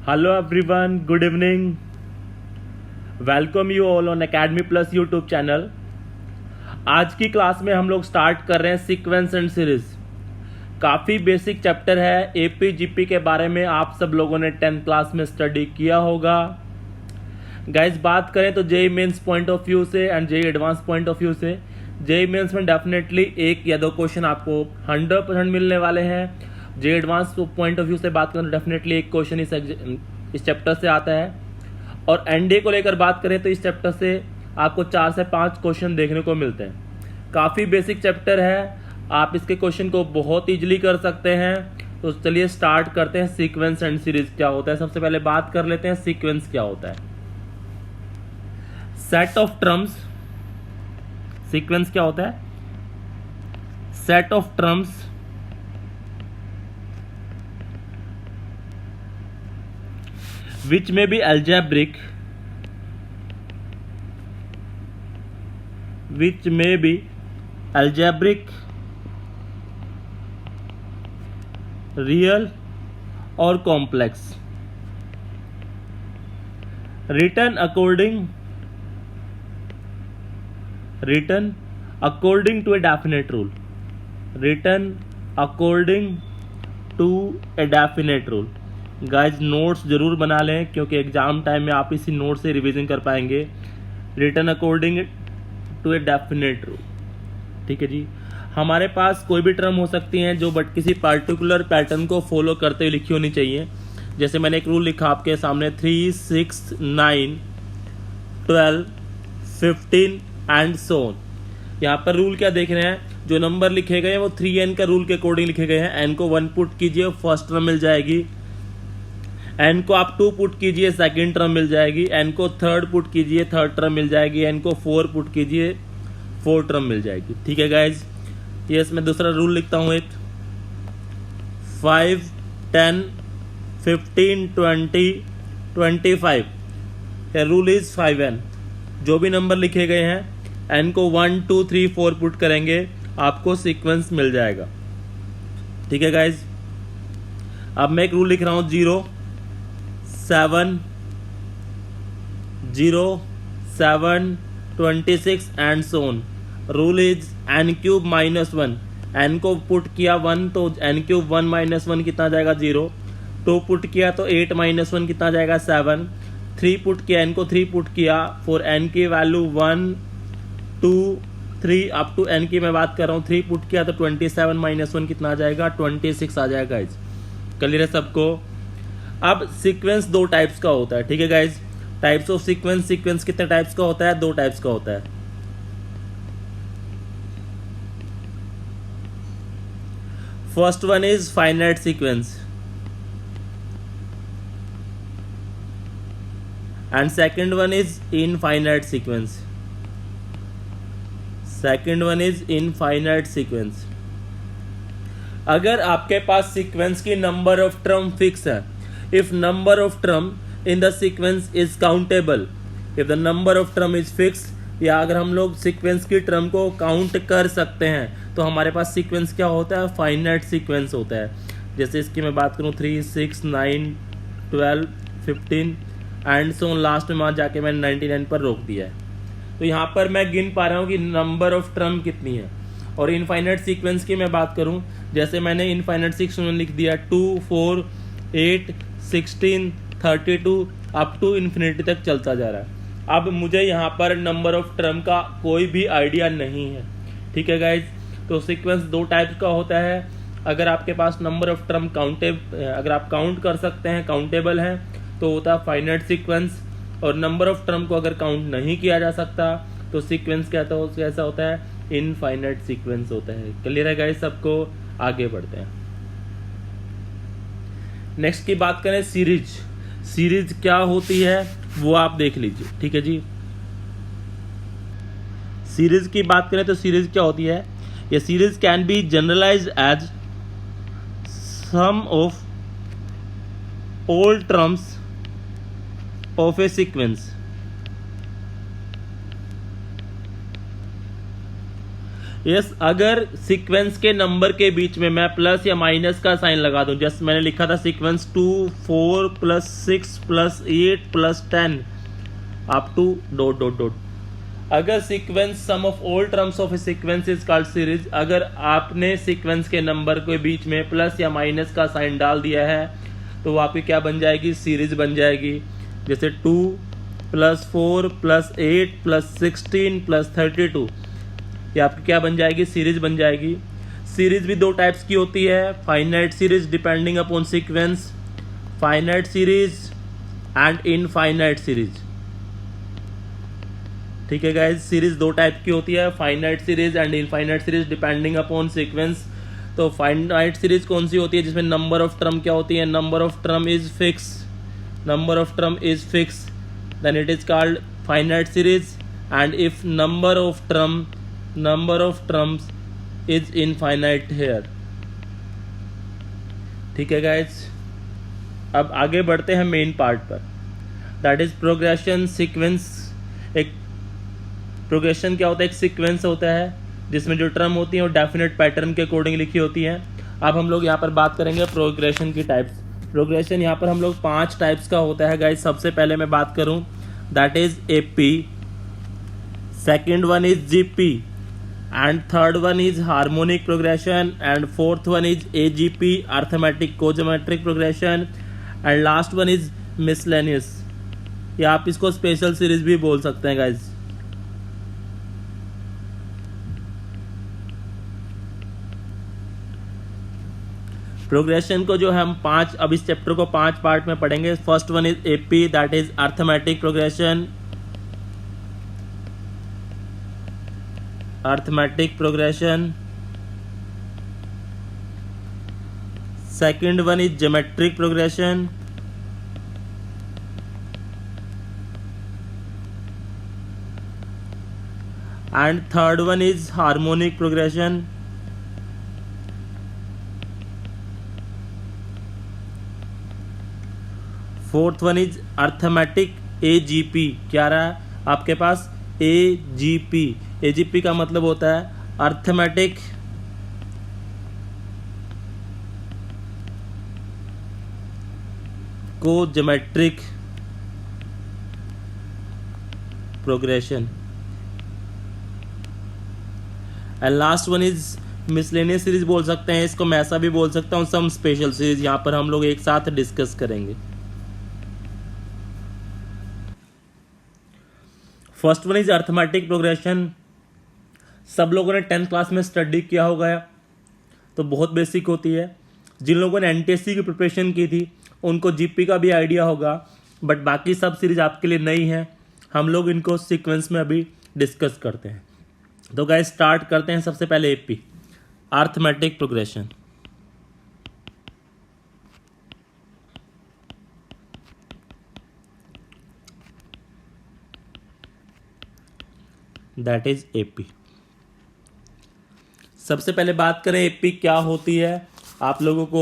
Hello everyone, good evening. Welcome you all on Academy Plus YouTube channel. आज की class में हम लोग स्टार्ट कर रहे हैं सीक्वेंस एंड सीरीज। काफ़ी बेसिक चैप्टर है। एपी जीपी के बारे में आप सब लोगों ने 10th क्लास में स्टडी किया होगा। गाइस बात करें तो JEE Mains point of view से and JEE Advanced point of view से, जेई मेंस में डेफिनेटली एक या दो क्वेश्चन आपको 100% मिलने वाले हैं। J advanced point of view से बात करें तो डेफिनेटली एक क्वेश्चन इस चैप्टर से आता है। और एनडीए को लेकर बात करें तो इस चैप्टर से आपको 4 से 5 क्वेश्चन देखने को मिलते हैं। काफ़ी बेसिक चैप्टर है, आप इसके क्वेश्चन को बहुत ईजिली कर सकते हैं। तो चलिए स्टार्ट करते हैं। सीक्वेंस एंड सीरीज क्या होता है, सबसे पहले बात कर लेते हैं सीक्वेंस क्या होता है। सेट ऑफ टर्म्स, सीक्वेंस क्या होता है? Set of terms which may be algebraic, real or complex, written according to a definite rule, guys notes जरूर बना लें क्योंकि एग्जाम टाइम में आप इसी नोट से रिवीजन कर पाएंगे। Written according to a definite rule, ठीक है जी। हमारे पास कोई भी टर्म हो सकती हैं जो बट किसी पार्टिकुलर पैटर्न को फॉलो करते हुए लिखी होनी चाहिए। जैसे मैंने एक रूल लिखा आपके सामने 3, 6, 9, 12, 15 एंड सो ऑन। यहाँ पर रूल क्या देख रहे हैं, जो नंबर लिखे गए हैं वो 3n का रूल के अकॉर्डिंग लिखे गए हैं। n को 1 पुट कीजिए, फर्स्ट टर्म मिल जाएगी। n को आप 2 पुट कीजिए, सेकंड टर्म मिल जाएगी। n को 3rd पुट कीजिए, 3rd टर्म मिल जाएगी। n को 4 पुट कीजिए, 4th टर्म मिल जाएगी। ठीक है गाइज, यस मैं दूसरा रूल लिखता हूं एक 5, 10, 15, 20, 25। Rule is 5n। जो भी नंबर लिखे गए हैं n को 1, 2, 3, 4 पुट करेंगे, आपको सीक्वेंस मिल जाएगा। ठीक है गाइज, अब मैं एक रूल लिख रहा हूं 0, 7, 0, 7, 26 and so on. Rule is n cube minus 1। n को पुट किया 1 तो n क्यूब 1 माइनस 1 कितना जाएगा 0। 2 पुट किया तो 8 माइनस 1 कितना जाएगा 7। 3 पुट किया, n को 3 पुट किया, फॉर n की वैल्यू 1, 2, 3 अप टू n की मैं बात कर रहा हूँ। 3 पुट किया तो 27 माइनस 1 कितना आ जाएगा 26 आ जाएगा गाइज। क्लियर है सबको? अब सीक्वेंस 2 टाइप्स का होता है। ठीक है guys, types of sequence, sequence कितने टाइप्स का होता है? 2 टाइप्स का होता है। First one is finite sequence and second one is infinite sequence. अगर आपके पास सीक्वेंस की नंबर ऑफ टर्म फिक्स है, if number of term in the sequence is countable, if the number of term is fixed, या अगर हम लोग sequence की term को काउंट कर सकते हैं तो हमारे पास सीक्वेंस क्या होता है? फाइनाइट सीक्वेंस होता है। जैसे इसकी मैं बात करूं 3, 6, 9, 12, 15 एंड सो लास्ट में वहां जाके मैंने 99 पर रोक दिया है। तो यहाँ पर मैं गिन पा रहा हूँ कि नंबर ऑफ टर्म कितनी है। और इनफाइनाइट सीक्वेंस की मैं बात करूँ, जैसे मैंने इनफाइनाइट सीक्वेंस लिख दिया 2, 4, 8, 16, 32 अप टू इन्फिनिटी तक चलता जा रहा है। अब मुझे यहाँ पर नंबर ऑफ टर्म का कोई भी आइडिया नहीं है। ठीक है गाइज, तो सीक्वेंस 2 टाइप का होता है। अगर आपके पास नंबर ऑफ टर्म अगर आप काउंट कर सकते हैं, काउंटेबल हैं, तो होता है फाइनाइट सीक्वेंस। और नंबर ऑफ टर्म को अगर काउंट नहीं किया जा सकता तो सीक्वेंस कैसा होता है? इनफाइनाइट सीक्वेंस होता है। क्लियर है गाइज सबको? आगे बढ़ते हैं। नेक्स्ट की बात करें सीरीज क्या होती है वो आप देख लीजिए। ठीक है जी, सीरीज की बात करें तो सीरीज क्या होती है? ये series can be generalised as sum of all terms of a sequence yes, अगर सीक्वेंस के नंबर के बीच में मैं प्लस या माइनस का साइन लगा दूं, जैसे मैंने लिखा था sequence 2 4 plus 6 plus 8 plus 10 up to dot dot dot. अगर sequence sum of all terms of a sequence is called series, अगर आपने सीक्वेंस के नंबर के बीच में प्लस या माइनस का साइन डाल दिया है तो वो आपकी क्या बन जाएगी, सीरीज बन जाएगी। जैसे 2 प्लस 4 प्लस 8 प्लस 16 प्लस 32, ये आपकी क्या बन जाएगी, सीरीज बन जाएगी। सीरीज भी दो टाइप्स की होती है, finite series depending upon sequence, finite series and infinite series. ठीक है गाइज, सीरीज दो टाइप की होती है, finite series and infinite series depending upon sequence. तो फाइनाइट सीरीज कौन सी होती है, जिसमें नंबर ऑफ टर्म क्या होती है, number of term is fix, number of term is fix, then it is called finite series. And if number of terms is infinite here. ठीक है गाइज, अब आगे बढ़ते हैं मेन पार्ट पर, दैट इज प्रोग्रेशन सीक्वेंस। एक progression क्या होता है, एक सीक्वेंस होता है जिसमें जो टर्म होती है वो डेफिनेट पैटर्न के अकॉर्डिंग लिखी होती है। अब हम लोग यहाँ पर बात करेंगे प्रोग्रेशन की टाइप्स। प्रोग्रेशन यहाँ पर हम लोग 5 टाइप्स का होता है गाइज। सबसे पहले मैं बात करूँ, that is AP, second one is GP, and third one is harmonic progression, and fourth one is AGP, arithmetic cogeometric progression, and last one is miscellaneous, या आप इसको स्पेशल सीरीज भी बोल सकते हैं गाइज। प्रोग्रेशन को जो हम 5, अब इस चैप्टर को 5 पार्ट में पढ़ेंगे। First one is AP, that is arithmetic progression, arithmetic progression. Second one is geometric progression. And third one is harmonic progression. Fourth one is arithmetic AGP। क्या रहा आपके पास, AGP। AGP का मतलब होता है अर्थमेटिक कोजेमेट्रिक progression. And last one is miscellaneous series बोल सकते हैं इसको, मैं ऐसा भी बोल सकता हूँ सम स्पेशल सीरीज। यहाँ पर हम लोग एक साथ डिस्कस करेंगे। First one is arithmetic progression. सब लोगों ने 10th क्लास में स्टडी किया होगा, तो बहुत बेसिक होती है। जिन लोगों ने एनटीएससी की प्रिपरेशन की थी उनको जीपी का भी आइडिया होगा, बट बाकी सब सीरीज आपके लिए नई है। हम लोग इनको सीक्वेंस में अभी डिस्कस करते हैं। तो गाइस स्टार्ट करते हैं। सबसे पहले AP, arithmetic progression. That is AP. सबसे पहले बात करें एपी क्या होती है आप लोगों को।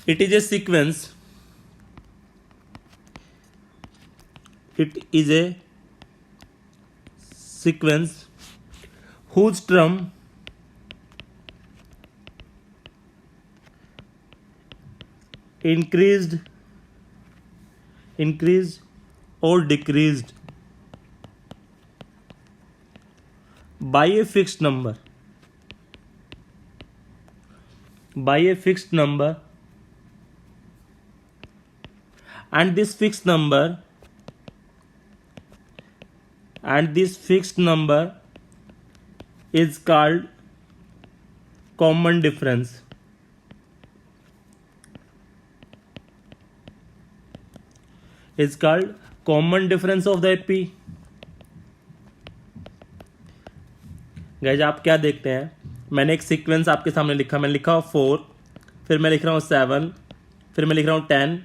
It is a sequence, it is a sequence whose term increased or decreased by a fixed number, and this fixed number is called common difference. Is called common difference of the AP. Guys आप क्या देखते हैं, मैंने एक sequence आपके सामने लिखा। मैंने लिखा 4, फिर मैं लिख रहा हूँ 7, फिर मैं लिख रहा हूँ 10,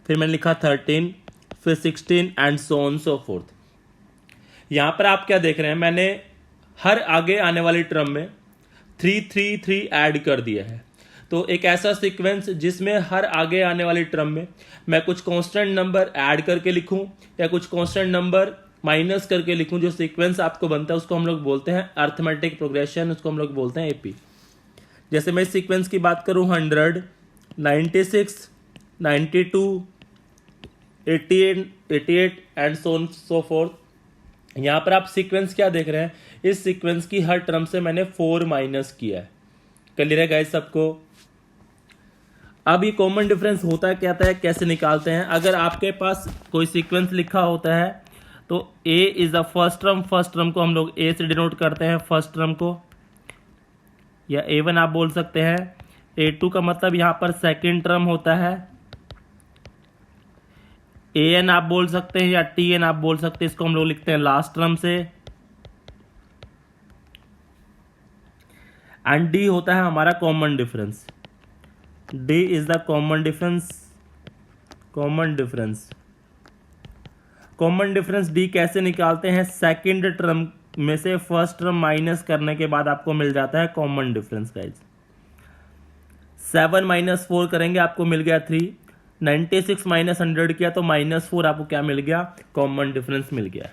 फिर मैंने लिखा 13, फिर 16 and so on so fourth. यहाँ पर आप क्या देख रहे हैं, मैंने हर आगे आने वाली टर्म में 3 ऐड कर दिया है। तो एक ऐसा सीक्वेंस जिसमें हर आगे आने वाली टर्म में मैं कुछ कांस्टेंट नंबर ऐड करके लिखूं या कुछ कांस्टेंट नंबर माइनस करके लिखूं, जो सीक्वेंस आपको बनता है उसको हम लोग बोलते हैं अर्थमेटिक प्रोग्रेशन, उसको हम लोग बोलते हैं एपी। जैसे मैं सीक्वेंस की बात करूं 100, 96, 92, 88 एंड सो फोर्थ। यहाँ पर आप सीक्वेंस क्या देख रहे हैं, इस सीक्वेंस की हर टर्म से मैंने 4 माइनस किया है। क्लियर है गाइस सबको? अब ये कॉमन डिफरेंस होता क्या है, कैसे निकालते हैं? अगर आपके पास कोई सीक्वेंस लिखा होता है तो a is the first term को हम लोग a से डिनोट करते हैं, फर्स्ट टर्म को, या a1 आप बोल सकते हैं। a2 का मतलब यहां पर सेकंड टर्म होता है, an आप बोल सकते हैं या tn आप बोल सकते हैं, इसको हम लोग लिखते हैं लास्ट टर्म से। एंड d होता है हमारा common difference, d is the common difference d कैसे निकालते हैं? सेकंड टर्म में से फर्स्ट टर्म माइनस करने के बाद आपको मिल जाता है कॉमन डिफरेंस गाइस। 7 माइनस 4 करेंगे आपको मिल गया 3, 96 माइनस 100 किया तो -4 आपको क्या मिल गया? कॉमन डिफरेंस मिल गया।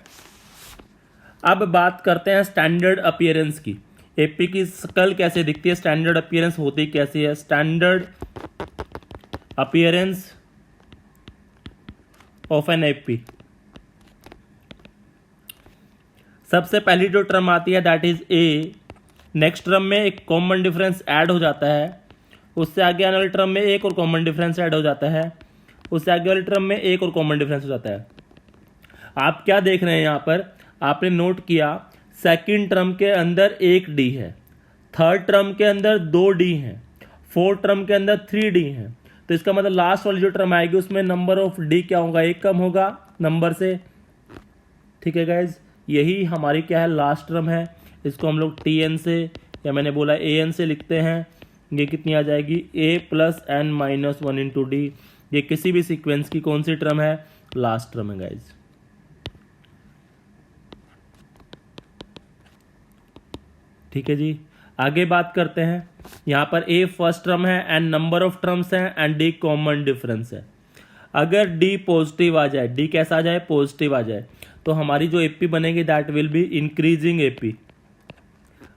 अब बात करते हैं स्टैंडर्ड अपीयरेंस की। एपी की शक्ल कैसे दिखती है, स्टैंडर्ड अपीयरेंस होती कैसी है? Standard appearance of an AP, सबसे पहली जो टर्म आती है that is a, next term में एक कॉमन डिफरेंस ऐड हो जाता है, उससे आगे आने वाले टर्म में एक और कॉमन डिफरेंस ऐड हो जाता है, उससे आगे वाले टर्म में एक और कॉमन डिफरेंस हो जाता है। आप क्या देख रहे हैं यहाँ पर, आपने नोट किया सेकंड टर्म के अंदर एक डी है, थर्ड टर्म के अंदर 2 डी हैं, फोर्थ टर्म के अंदर 3 डी हैं। तो इसका मतलब लास्ट वाली जो टर्म आएगी उसमें नंबर ऑफ डी क्या होगा? एक कम होगा नंबर से। ठीक है गाइज, यही हमारी क्या है? लास्ट टर्म है। इसको हम लोग टी एन से या मैंने बोला ए एन से लिखते हैं। ये कितनी आ जाएगी? a plus N minus 1 into D. ये किसी भी सीक्वेंस की कौन सी टर्म है? लास्ट टर्म है गाइज। ठीक है जी, आगे बात करते हैं। यहाँ पर a फर्स्ट टर्म है, एन नंबर ऑफ टर्म्स हैं, एंड d कॉमन डिफरेंस है। अगर d पॉजिटिव आ जाए, d कैसा आ जाए? पॉजिटिव आ जाए, तो हमारी जो एपी बनेगी that will be increasing AP.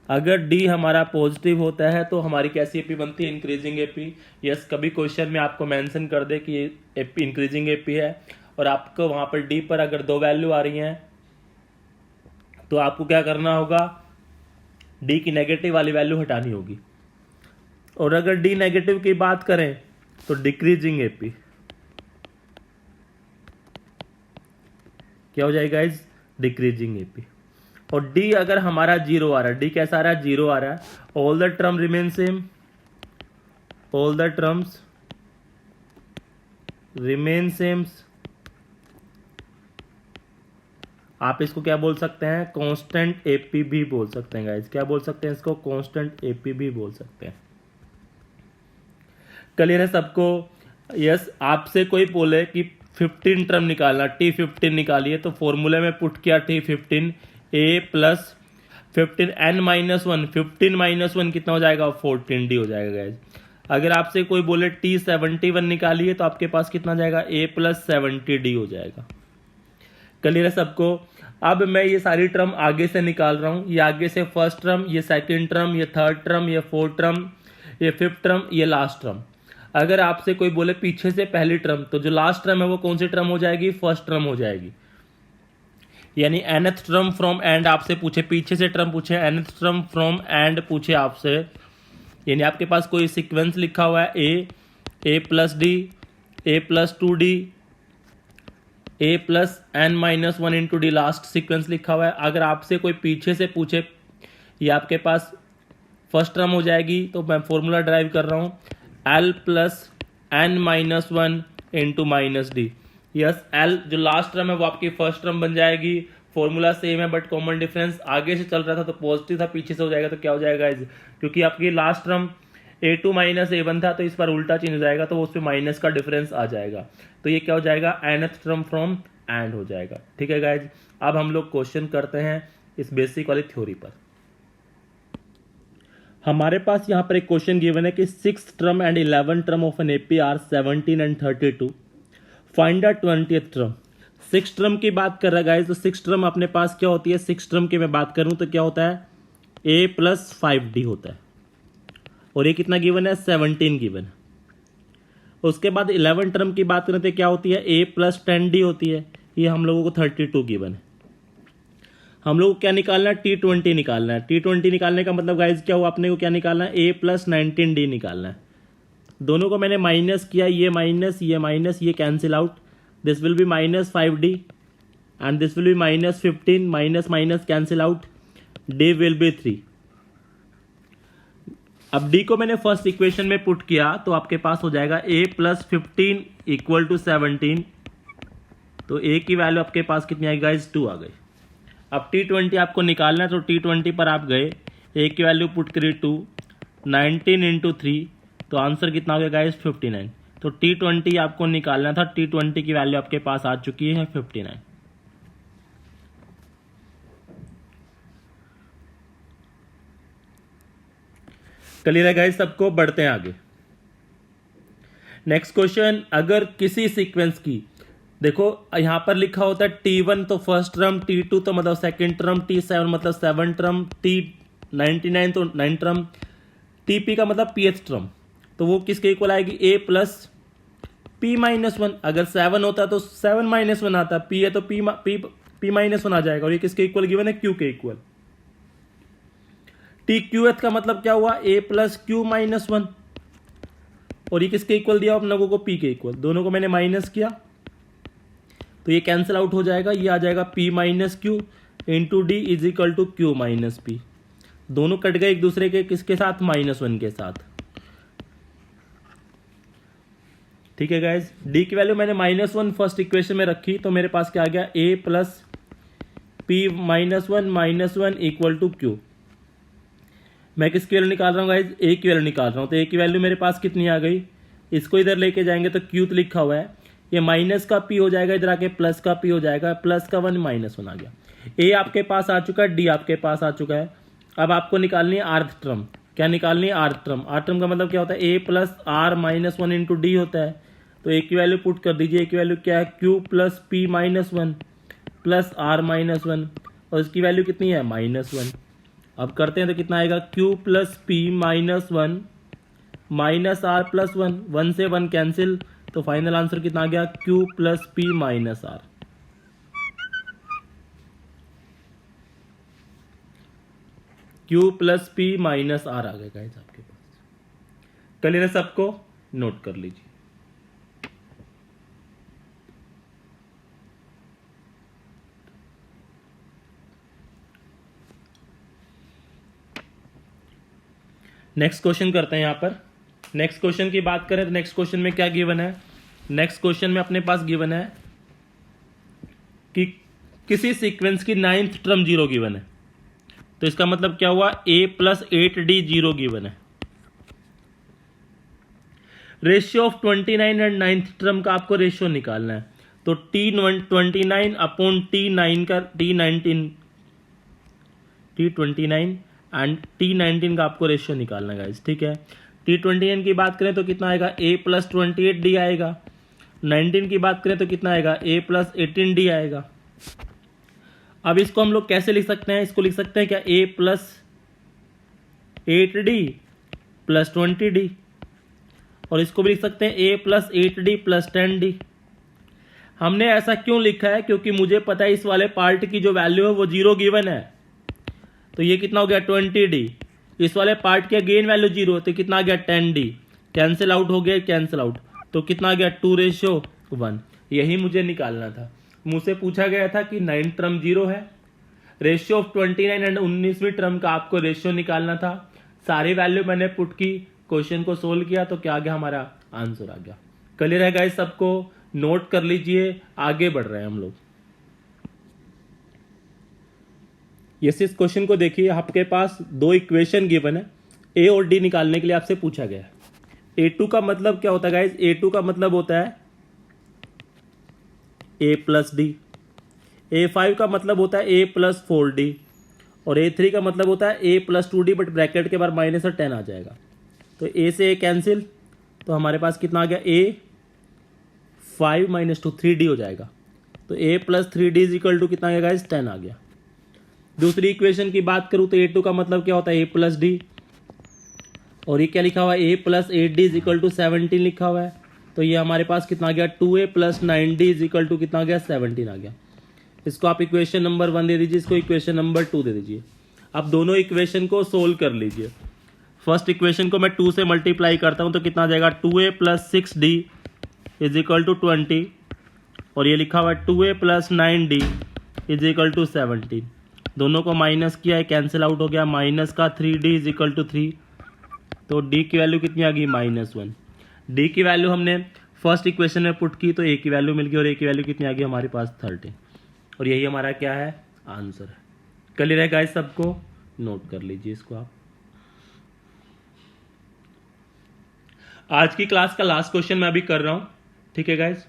अगर d हमारा पॉजिटिव होता है तो हमारी कैसी एपी बनती है? Increasing AP. यस, कभी क्वेश्चन में आपको मेंशन कर दे कि एपी इंक्रीजिंग एपी है और आपको वहां पर d पर अगर 2 वैल्यू आ रही हैं तो आपको क्या करना होगा? d की नेगेटिव वाली वैल्यू हटानी होगी। और अगर d नेगेटिव की बात करें तो डिक्रीजिंग एपी। क्या हो जाएगा गाइस? Decreasing AP. और d अगर हमारा 0 आ रहा है, d कैसा आ रहा है? 0 आ रहा है, all the term remain same, all the terms remain sames. आप इसको क्या बोल सकते हैं? कांस्टेंट एपी भी बोल सकते हैं गाइस। क्या बोल सकते हैं इसको? कांस्टेंट एपी भी बोल सकते हैं। क्लियर है सबको? यस, आपसे कोई बोले कि 15 टर्म निकालना, T15 निकालिए, तो फॉर्मूले में पुट किया T15 a plus 15 n minus 1, 15 minus 1 कितना हो जाएगा? 14d हो जाएगा गाइज। अगर आपसे कोई बोले T71 निकालिए तो आपके पास कितना जाएगा? a प्लस 70d हो जाएगा। क्लियर है सबको? अब मैं ये सारी टर्म आगे से निकाल रहा हूँ। ये आगे से फर्स्ट टर्म, ये सेकंड टर्म, ये थर्ड टर्म, ये फोर्थ टर्म, ये फिफ्थ टर्म, ये लास्ट टर्म। अगर आपसे कोई बोले पीछे से पहली टर्म, तो जो लास्ट टर्म है वो कौन सी टर्म हो जाएगी? फर्स्ट टर्म हो जाएगी। यानी nth टर्म फ्रॉम एंड आपसे पूछे, पीछे से टर्म पूछे, nth टर्म फ्रॉम एंड पूछे आपसे, यानी आपके पास कोई सीक्वेंस लिखा हुआ है a plus D, a plus 2d, a plus n minus 1 into D, last sequence लिखा हुआ है। अगर आपसे कोई पीछे से पूछे, ये आपके पास फर्स्ट टर्म हो जाएगी, तो मैं फॉर्मूला ड्राइव कर रहा हूँ L plus n minus 1 into minus D. Yes, L जो लास्ट टर्म है वो आपकी फर्स्ट टर्म बन जाएगी। फॉर्मूला सेम है बट कॉमन डिफरेंस आगे से चल रहा था तो पॉजिटिव था, पीछे से हो जाएगा तो क्या हो जाएगा? क्योंकि आपकी last term a2 minus a1 था तो इस पर उल्टा चेंज हो जाएगा, तो उस पर माइनस का डिफरेंस आ जाएगा। तो ये क्या हो जाएगा? nth टर्म फ्रॉम एंड हो जाएगा। ठीक है गाइज, अब हम लोग क्वेश्चन करते हैं इस बेसिक वाली थ्योरी पर। हमारे पास यहाँ पर एक क्वेश्चन गिवन है कि 6th term and 11th term of an AP are 17 and 32। Find the 20th term. Six term की बात कर रहा है गाइस, तो सिक्स टर्म अपने पास क्या होती है, सिक्स टर्म की मैं बात करूं तो क्या होता है, a प्लस 5d होता है, और ये कितना गिवन है, 17 गिवन है। उसके बाद 11 टर्म की बात करें तो क्या होती है, a प्लस 10d होती है, ये हम लोगों को 32 गिवन है। हम लोग को क्या निकालना है, T20 निकालना है। T20 निकालने का मतलब गाइज क्या हुआ, अपने को क्या निकालना है, a प्लस 19d निकालना है। दोनों को मैंने माइनस किया, ये माइनस ये cancel out, this will be minus 5d and this will be minus 15, minus minus cancel out, d will be 3। अब d को मैंने फर्स्ट इक्वेशन में पुट किया तो आपके पास हो जाएगा a प्लस 15 इक्वल टू 17, तो a की वैल्यू आपके पास कितनी आई गाइज, 2 आ गई। अब T20 आपको निकालना है, तो T20 पर आप गए, a की वैल्यू पुट करी 2, 19 इंटू 3, तो आंसर कितना हो गया गाइस, 59। तो T20 आपको निकालना था, T20 की वैल्यू आपके पास आ चुकी है 59। क्लियर है गाइस सबको, बढ़ते हैं आगे। नेक्स्ट क्वेश्चन, अगर किसी सीक्वेंस की, देखो यहां पर लिखा होता है T1 तो फर्स्ट टर्म, T2 तो मतलब सेकंड टर्म, T7 मतलब 7 टर्म, T99 तो 9 टर्म, TP का मतलब pth टर्म, तो वो किसके इक्वल आएगी, a प्लस p माइनस 1। अगर 7 होता तो 7 माइनस 1 आता, p है तो p माइनस 1 आ जाएगा, और ये किसके इक्वल गिवन है, q के इक्वल। TQth का मतलब क्या हुआ, a प्लस q माइनस 1, और ये किसके इक्वल दिया आप लोगों को, p के इक्वल। दोनों को मैंने माइनस किया तो ये कैंसिल आउट हो जाएगा, ये आ जाएगा p minus Q into D is equal to Q minus P. दोनों कट गए एक दूसरे के किसके साथ, -1 के साथ। ठीक है गाइज, डी की वैल्यू मैंने -1 फर्स्ट इक्वेशन में रखी, तो मेरे पास क्या आ गया, a plus P minus one equal to Q. मैं किसकी वैल्यू निकाल रहा हूँ गाइज, a की वैल्यू निकाल रहा हूँ, तो a की वैल्यू मेरे पास कितनी आ गई, इसको इधर लेके जाएंगे तो क्यू तो लिखा हुआ है, ये माइनस का p हो जाएगा, इधर आके प्लस का p हो जाएगा, प्लस का 1 -1 आ गया। a आपके पास आ चुका है, d आपके पास आ चुका है। अब आपको निकालनी है आर्थ टर्म। क्या निकालनी है, आर्थ टर्म। आर्थ टर्म का मतलब क्या होता है, a plus R minus 1 into D होता है, तो a की वैल्यू पुट कर दीजिए। a की वैल्यू क्या है, q plus P minus 1 plus R minus 1, और इसकी वैल्यू कितनी है, -1। अब करते हैं तो कितना आएगा, q plus P minus 1 minus are plus 1, 1 से 1 कैंसिल, तो फाइनल आंसर कितना आ गया, q plus P minus R. q plus P minus R आ गया गाइस आपके पास। क्लियर है सबको, नोट कर लीजिए। नेक्स्ट क्वेश्चन करते हैं यहां पर। नेक्स्ट क्वेश्चन की बात करें तो नेक्स्ट क्वेश्चन में क्या गिवन है, नेक्स्ट क्वेश्चन में अपने पास गिवन है कि किसी सीक्वेंस की 9th टर्म 0 गिवन है, तो इसका मतलब क्या हुआ, a प्लस 8d 0 गिवन है। Ratio of 29 and 9th term का आपको रेशियो निकालना है, तो T29 अपॉन T9 का T29 एंड T19 का आपको रेशियो निकालना है गाइस। ठीक है, T29 की बात करें तो कितना आएगा, a प्लस 28d आएगा। 19 की बात करें तो कितना आएगा, a प्लस 18d आएगा। अब इसको हम लोग कैसे लिख सकते हैं, इसको लिख सकते हैं क्या, a plus 8d plus 20d, और इसको भी लिख सकते हैं a plus 8d plus 10d। हमने ऐसा क्यों लिखा है, क्योंकि मुझे पता है इस वाले पार्ट की जो वैल्यू है वो 0 गिवन है, तो ये कितना हो गया 20d। इस वाले पार्ट की अगेन वैल्यू 0, तो कितना आ गया 10d, कैंसिल आउट हो गया, कैंसिल आउट, तो कितना आ गया 2:1। यही मुझे निकालना था। मुझसे पूछा गया था कि 9 टर्म 0 है, रेशियो ऑफ 29 एंड 19वीं टर्म का आपको रेशियो निकालना था। सारी वैल्यू मैंने पुट की, क्वेश्चन को सोल्व किया, तो क्या आ गया, हमारा आंसर आ गया। क्लियर है गाइस सबको, नोट कर लीजिए, आगे बढ़ रहे हैं हम लोग। इस क्वेश्चन को देखिए, आपके पास 2 इक्वेशन गिवन है, a और d निकालने के लिए आपसे पूछा गया है। a2 का मतलब क्या होता है गाइस, a2 का मतलब होता है a प्लस डी, a5 का मतलब होता है a प्लस 4d, और a3 का मतलब होता है a plus 2d, but bracket के बाद माइनस 10 आ जाएगा, तो a से a कैंसिल, तो हमारे पास कितना आ गया, a 5 माइनस 2 3d हो जाएगा। तो a plus 3d is equal to कितना आ गया गाइस 10 आ गया। दूसरी इक्वेशन की बात करूं तो a2 का मतलब क्या होता है a प्लस डी, और ये क्या लिखा हुआ है a plus 8d is equal to 17 लिखा हुआ है। तो ये हमारे पास कितना आ गया 2a plus 9d is equal to कितना आ गया 17 आ गया। इसको आप इक्वेशन नंबर 1 दे दीजिए, इसको इक्वेशन नंबर 2 दे दीजिए। अब दोनों इक्वेशन को सोल्व कर लीजिए। फर्स्ट इक्वेशन को मैं 2 से मल्टीप्लाई करता हूं तो कितना आ जाएगा 2a plus 6d is equal to 20, और ये लिखा हुआ है 2a plus 9d is equal to 17। दोनों को माइनस किया है, कैंसिल आउट हो गया, माइनस का 3d इज इक्वल टू 3, तो d की वैल्यू कितनी आ गई -1। d की वैल्यू हमने फर्स्ट इक्वेशन में पुट की तो a की वैल्यू मिल गई, और a की वैल्यू कितनी आ गई हमारे पास 13, और यही हमारा क्या है आंसर है। क्लियर है गाइस सबको? नोट कर लीजिए इसको आप। आज की क्लास का लास्ट क्वेश्चन मैं अभी कर रहा हूं, ठीक है गाइस।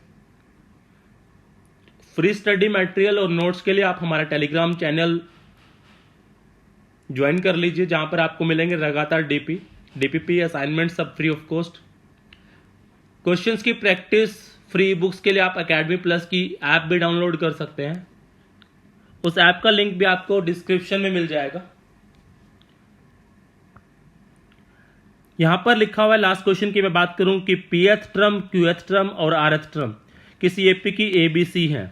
फ्री स्टडी मटेरियल और नोट्स के लिए आप हमारा टेलीग्राम चैनल ज्वाइन कर लीजिए, जहां पर आपको मिलेंगे लगातार डीपीपी असाइनमेंट सब फ्री ऑफ कॉस्ट। क्वेश्चंस की प्रैक्टिस फ्री बुक्स के लिए आप एकेडमी प्लस की ऐप भी डाउनलोड कर सकते हैं। उस ऐप का लिंक भी आपको डिस्क्रिप्शन में मिल जाएगा। यहां पर लिखा हुआ है लास्ट क्वेश्चन की मैं बात करूं कि पीएथ टर्म, क्यूएथ टर्म और आरएथ टर्म किसी एपी की एबीसी है।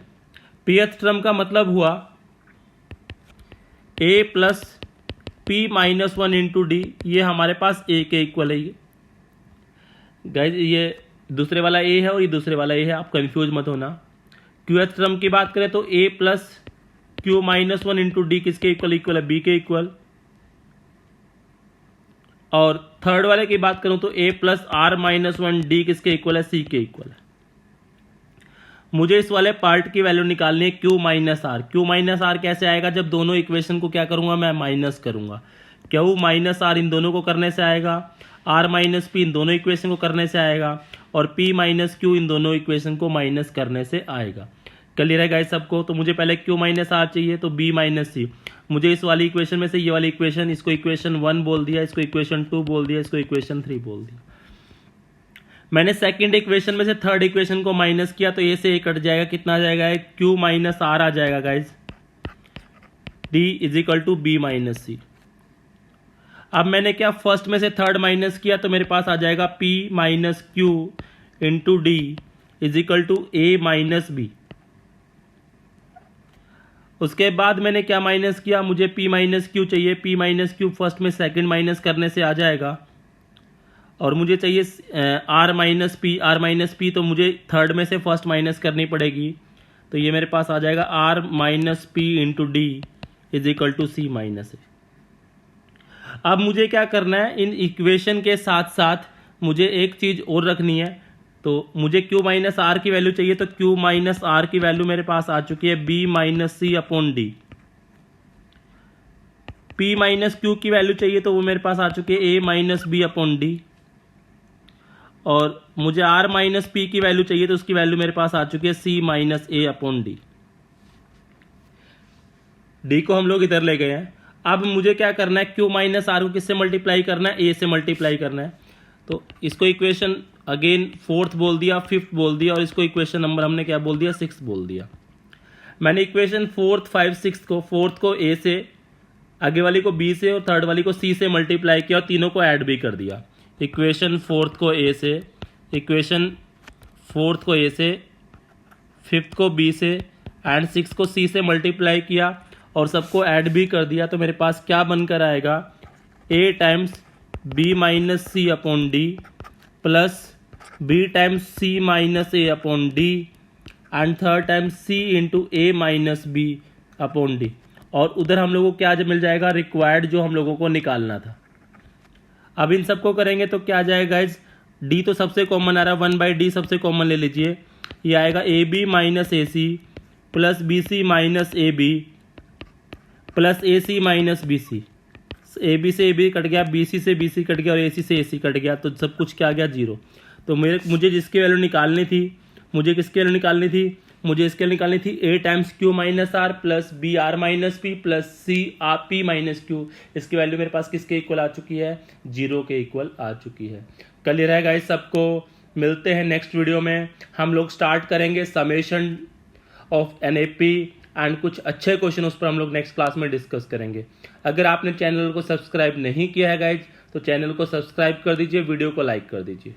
पीएथ टर्म का मतलब हुआ A plus P minus 1 into D, ये हमारे पास ए के इक्वल है। गाइज ये दूसरे वाला ए है और ये दूसरे वाला ए है, आप कंफ्यूज मत होना। क्यूएथ टर्म की बात करें तो A plus Q minus 1 into D किसके इक्वल है बी के इक्वल। और थर्ड वाले की बात करूं तो a plus R minus 1 D किसके इक्वल है सी के इक्वल है। मुझे इस वाले पार्ट की वैल्यू निकालनी है q minus R. Q minus R कैसे आएगा? जब दोनों इक्वेशन को क्या करूंगा मैं माइनस करूंगा। क्यू माइनस आर इन दोनों को करने से आएगा, आर माइनस पी इन दोनों इक्वेशन को करने से आएगा, और p माइनस क्यू इन दोनों इक्वेशन को माइनस करने से आएगा। क्लियर है गाइस सबको? तो मुझे पहले q माइनस आर चाहिए, तो b माइनस सी। मुझे इस वाली इक्वेशन में से ये वाली इक्वेशन, इसको इक्वेशन 1 बोल दिया, इसको इक्वेशन 2 बोल दिया, इसको इक्वेशन 3 बोल दिया। मैंने सेकंड इक्वेशन में से थर्ड इक्वेशन को माइनस किया तो ए से ए कट जाएगा, कितना आ जाएगा q माइनस आर आ जाएगा guys, d is equal to B minus C. अब मैंने क्या फर्स्ट में से थर्ड माइनस किया तो मेरे पास आ जाएगा p minus Q into D is equal to A minus B. उसके बाद मैंने क्या माइनस किया, मुझे p माइनस क्यू चाहिए, p माइनस क्यू फर्स्ट में सेकंड माइनस करने से आ जाएगा, और मुझे चाहिए r माइनस पी, तो मुझे थर्ड में से फर्स्ट माइनस करनी पड़ेगी, तो ये मेरे पास आ जाएगा r minus P into D is equal to C minus A. अब मुझे क्या करना है, इन इक्वेशन के साथ साथ मुझे एक चीज और रखनी है। तो मुझे q माइनस आर की वैल्यू चाहिए, तो q माइनस आर की वैल्यू मेरे पास आ चुकी है b minus C upon D. p minus Q की वैल्यू चाहिए तो वो मेरे पास आ चुकी है a minus B upon D, और मुझे r माइनस पी की वैल्यू चाहिए तो उसकी वैल्यू मेरे पास आ चुकी है c माइनस ए अपॉन डी। डी को हम लोग इधर ले गए हैं। अब मुझे क्या करना है, q माइनस आर को किससे मल्टीप्लाई करना है, a से मल्टीप्लाई करना है। तो इसको इक्वेशन अगेन फोर्थ बोल दिया, फिफ्थ बोल दिया, और इसको इक्वेशन नंबर हमने क्या बोल दिया 6 बोल दिया। मैंने इक्वेशन फोर्थ 5 6 को, फोर्थ को a से, आगे वाली को b से और थर्ड वाली को c से मल्टीप्लाई किया और तीनों को ऐड भी कर दिया। इक्वेशन फोर्थ को a से, इक्वेशन फोर्थ को a से, फिफ्थ को b से एंड 6 को c से मल्टीप्लाई किया और सबको ऐड भी कर दिया। तो मेरे पास क्या बनकर आएगा, a times b minus C upon D plus b times c minus a upon D and third times c into A minus B upon D. और उधर हम लोगों को क्या मिल जाएगा, रिक्वायर्ड जो हम लोगों को निकालना था। अब इन सबको करेंगे तो क्या आ जाएगा गाइज, d तो सबसे कॉमन आ रहा है, 1/d सबसे कॉमन ले लीजिए, ये आएगा a b minus a c plus b c minus a b plus a c minus b c. A b से ए बी कट गया, बी सी से बी सी कट गया और ए सी से ए सी कट गया, तो सब कुछ क्या आ गया 0। तो मुझे जिसकी वैल्यू निकालनी थी, मुझे किसकी वैल्यू निकालनी थी, मुझे इसके निकालनी थी a times q minus are plus b r minus p plus c r p minus q. इसकी वैल्यू मेरे पास किसके इक्वल आ चुकी है, 0 के इक्वल आ चुकी है। क्लियर है गाइस सबको? मिलते हैं नेक्स्ट वीडियो में। हम लोग स्टार्ट करेंगे समेशन ऑफ NAP एंड कुछ अच्छे क्वेश्चन उस पर हम लोग नेक्स्ट क्लास में डिस्कस करेंगे। अगर आपने चैनल को सब्सक्राइब नहीं किया है गाइज तो चैनल को सब्सक्राइब कर दीजिए, वीडियो को लाइक कर दीजिए।